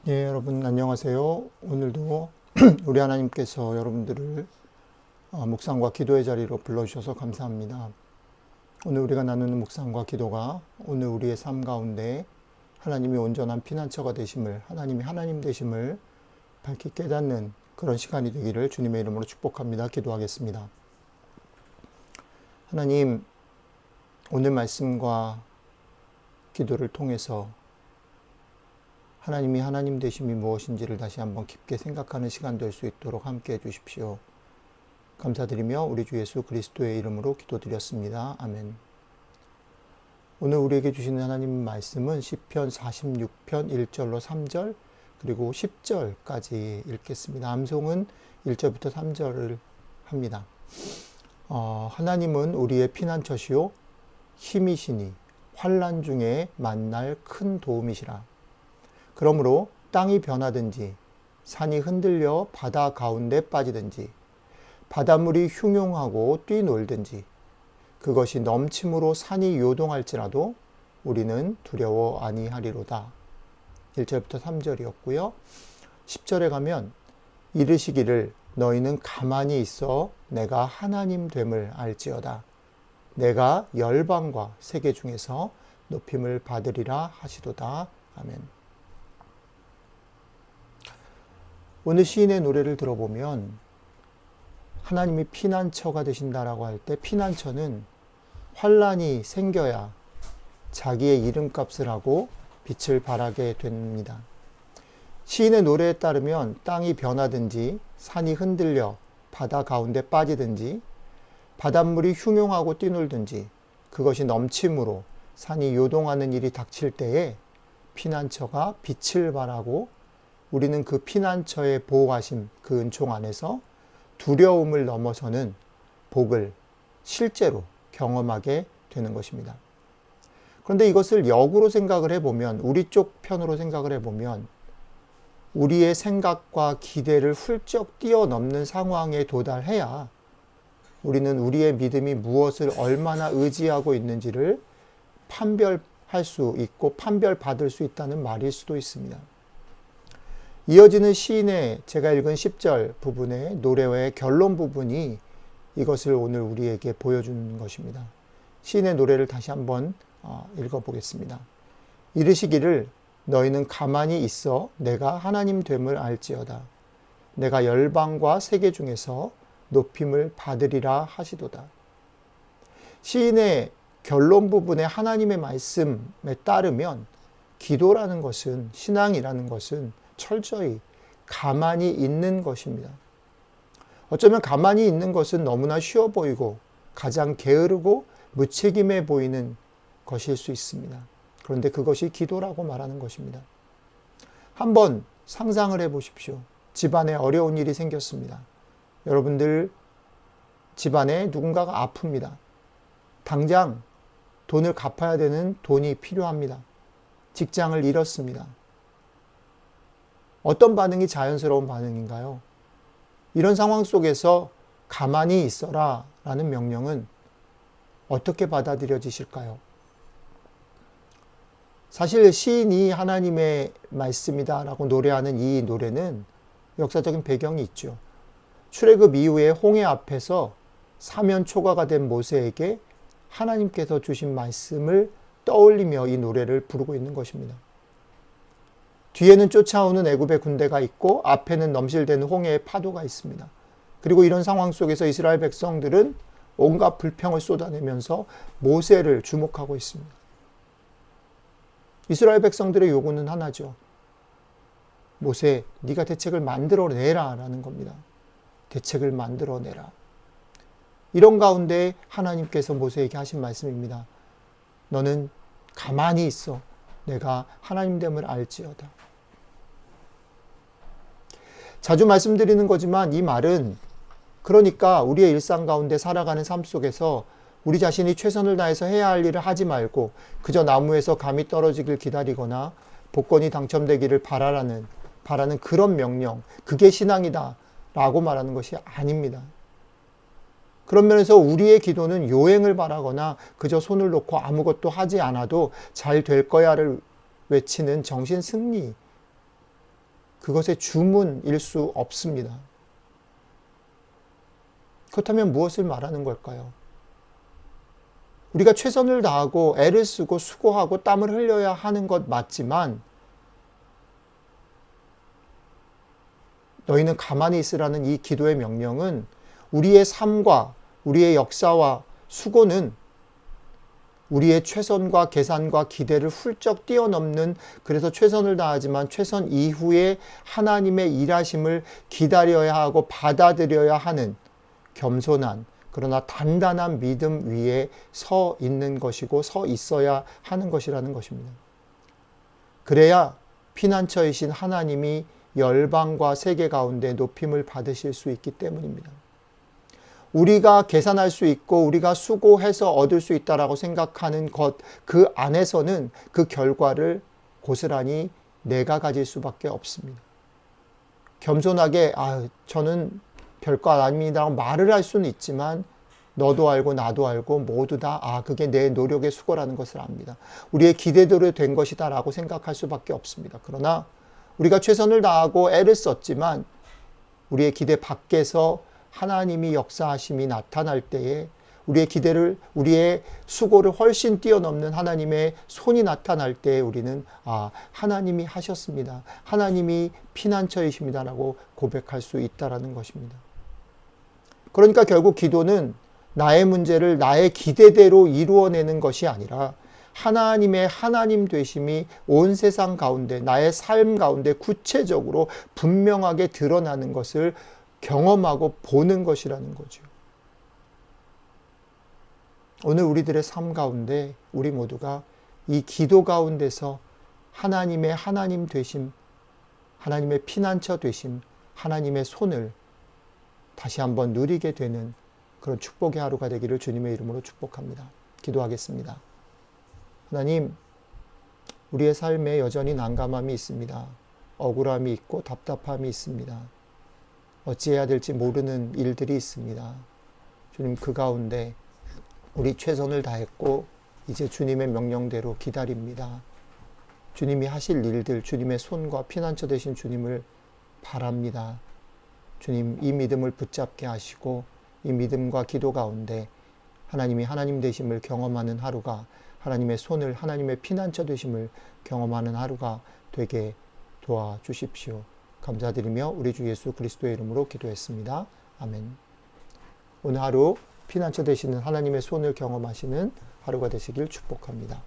예, 여러분 안녕하세요. 오늘도 우리 하나님께서 여러분들을 묵상과 기도의 자리로 불러주셔서 감사합니다. 오늘 우리가 나누는 묵상과 기도가 오늘 우리의 삶 가운데 하나님이 온전한 피난처가 되심을, 하나님이 하나님 되심을 밝히 깨닫는 그런 시간이 되기를 주님의 이름으로 축복합니다. 기도하겠습니다. 하나님, 오늘 말씀과 기도를 통해서 하나님이 하나님 되심이 무엇인지를 다시 한번 깊게 생각하는 시간 될 수 있도록 함께 해주십시오. 감사드리며 우리 주 예수 그리스도의 이름으로 기도드렸습니다. 아멘. 오늘 우리에게 주시는 하나님 말씀은 시편 46편 1절로 3절 그리고 10절까지 읽겠습니다. 암송은 1절부터 3절을 합니다. 하나님은 우리의 피난처시요 힘이시니 환난 중에 만날 큰 도움이시라. 그러므로 땅이 변하든지 산이 흔들려 바다 가운데 빠지든지 바닷물이 흉용하고 뛰놀든지 그것이 넘침으로 산이 요동할지라도 우리는 두려워 아니하리로다. 1절부터 3절이었고요. 10절에 가면 이르시기를 너희는 가만히 있어 내가 하나님 됨을 알지어다. 내가 열방과 세계 중에서 높임을 받으리라 하시도다. 아멘. 오늘 시인의 노래를 들어보면 하나님이 피난처가 되신다라고 할 때 피난처는 환난이 생겨야 자기의 이름값을 하고 빛을 발하게 됩니다. 시인의 노래에 따르면 땅이 변하든지 산이 흔들려 바다 가운데 빠지든지 바닷물이 흉용하고 뛰놀든지 그것이 넘침으로 산이 요동하는 일이 닥칠 때에 피난처가 빛을 발하고 우리는 그 피난처의 보호하심, 그 은총 안에서 두려움을 넘어서는 복을 실제로 경험하게 되는 것입니다. 그런데 이것을 역으로 생각을 해보면, 우리 쪽 편으로 생각을 해보면 우리의 생각과 기대를 훌쩍 뛰어넘는 상황에 도달해야 우리는 우리의 믿음이 무엇을 얼마나 의지하고 있는지를 판별할 수 있고 판별받을 수 있다는 말일 수도 있습니다. 이어지는 시인의 제가 읽은 10절 부분의 노래의 결론 부분이 이것을 오늘 우리에게 보여주는 것입니다. 시인의 노래를 다시 한번 읽어보겠습니다. 이르시기를 너희는 가만히 있어 내가 하나님 됨을 알지어다. 내가 열방과 세계 중에서 높임을 받으리라 하시도다. 시인의 결론 부분의 하나님의 말씀에 따르면 기도라는 것은, 신앙이라는 것은 철저히 가만히 있는 것입니다. 어쩌면 가만히 있는 것은 너무나 쉬워 보이고 가장 게으르고 무책임해 보이는 것일 수 있습니다. 그런데 그것이 기도라고 말하는 것입니다. 한번 상상을 해 보십시오. 집안에 어려운 일이 생겼습니다. 여러분들 집안에 누군가가 아픕니다. 당장 돈을 갚아야 되는 돈이 필요합니다. 직장을 잃었습니다. 어떤 반응이 자연스러운 반응인가요? 이런 상황 속에서 가만히 있어라 라는 명령은 어떻게 받아들여지실까요? 사실 시인이 하나님의 말씀이다 라고 노래하는 이 노래는 역사적인 배경이 있죠. 출애굽 이후에 홍해 앞에서 사면 초과가 된 모세에게 하나님께서 주신 말씀을 떠올리며 이 노래를 부르고 있는 것입니다. 뒤에는 쫓아오는 애굽의 군대가 있고 앞에는 넘실대는 홍해의 파도가 있습니다. 그리고 이런 상황 속에서 이스라엘 백성들은 온갖 불평을 쏟아내면서 모세를 주목하고 있습니다. 이스라엘 백성들의 요구는 하나죠. 모세, 네가 대책을 만들어내라 라는 겁니다. 대책을 만들어내라. 이런 가운데 하나님께서 모세에게 하신 말씀입니다. 너는 가만히 있어. 내가 하나님 됨을 알지어다. 자주 말씀드리는 거지만 이 말은 그러니까 우리의 일상 가운데 살아가는 삶 속에서 우리 자신이 최선을 다해서 해야 할 일을 하지 말고 그저 나무에서 감이 떨어지길 기다리거나 복권이 당첨되기를 바라는 그런 명령, 그게 신앙이다 라고 말하는 것이 아닙니다. 그런 면에서 우리의 기도는 요행을 바라거나 그저 손을 놓고 아무것도 하지 않아도 잘 될 거야를 외치는 정신 승리, 그것의 주문일 수 없습니다. 그렇다면 무엇을 말하는 걸까요? 우리가 최선을 다하고 애를 쓰고 수고하고 땀을 흘려야 하는 것 맞지만 너희는 가만히 있으라는 이 기도의 명령은 우리의 삶과 우리의 역사와 수고는 우리의 최선과 계산과 기대를 훌쩍 뛰어넘는, 그래서 최선을 다하지만 최선 이후에 하나님의 일하심을 기다려야 하고 받아들여야 하는 겸손한 그러나 단단한 믿음 위에 서 있는 것이고 서 있어야 하는 것이라는 것입니다. 그래야 피난처이신 하나님이 열방과 세계 가운데 높임을 받으실 수 있기 때문입니다. 우리가 계산할 수 있고 우리가 수고해서 얻을 수 있다라고 생각하는 것, 그 안에서는 그 결과를 고스란히 내가 가질 수밖에 없습니다. 겸손하게 저는 별거 아닙니다라고 말을 할 수는 있지만 너도 알고 나도 알고 모두 다 그게 내 노력의 수고라는 것을 압니다. 우리의 기대대로 된 것이다 라고 생각할 수밖에 없습니다. 그러나 우리가 최선을 다하고 애를 썼지만 우리의 기대 밖에서 하나님이 역사하심이 나타날 때에 우리의 수고를 훨씬 뛰어넘는 하나님의 손이 나타날 때에 우리는 하나님이 하셨습니다. 하나님이 피난처이십니다라고 고백할 수 있다라는 것입니다. 그러니까 결국 기도는 나의 문제를 나의 기대대로 이루어내는 것이 아니라 하나님의 하나님 되심이 온 세상 가운데 나의 삶 가운데 구체적으로 분명하게 드러나는 것을 경험하고 보는 것이라는 거죠. 오늘 우리들의 삶 가운데 우리 모두가 이 기도 가운데서 하나님의 하나님 되심, 하나님의 피난처 되심, 하나님의 손을 다시 한번 누리게 되는 그런 축복의 하루가 되기를 주님의 이름으로 축복합니다. 기도하겠습니다. 하나님, 우리의 삶에 여전히 난감함이 있습니다. 억울함이 있고 답답함이 있습니다. 어찌해야 될지 모르는 일들이 있습니다. 주님, 그 가운데 우리 최선을 다했고 이제 주님의 명령대로 기다립니다. 주님이 하실 일들, 주님의 손과 피난처 되신 주님을 바랍니다. 주님, 이 믿음을 붙잡게 하시고 이 믿음과 기도 가운데 하나님이 하나님 되심을 경험하는 하루가, 하나님의 손을, 하나님의 피난처 되심을 경험하는 하루가 되게 도와주십시오. 감사드리며 우리 주 예수 그리스도의 이름으로 기도했습니다. 아멘. 오늘 하루 피난처 되시는 하나님의 손을 경험하시는 하루가 되시길 축복합니다.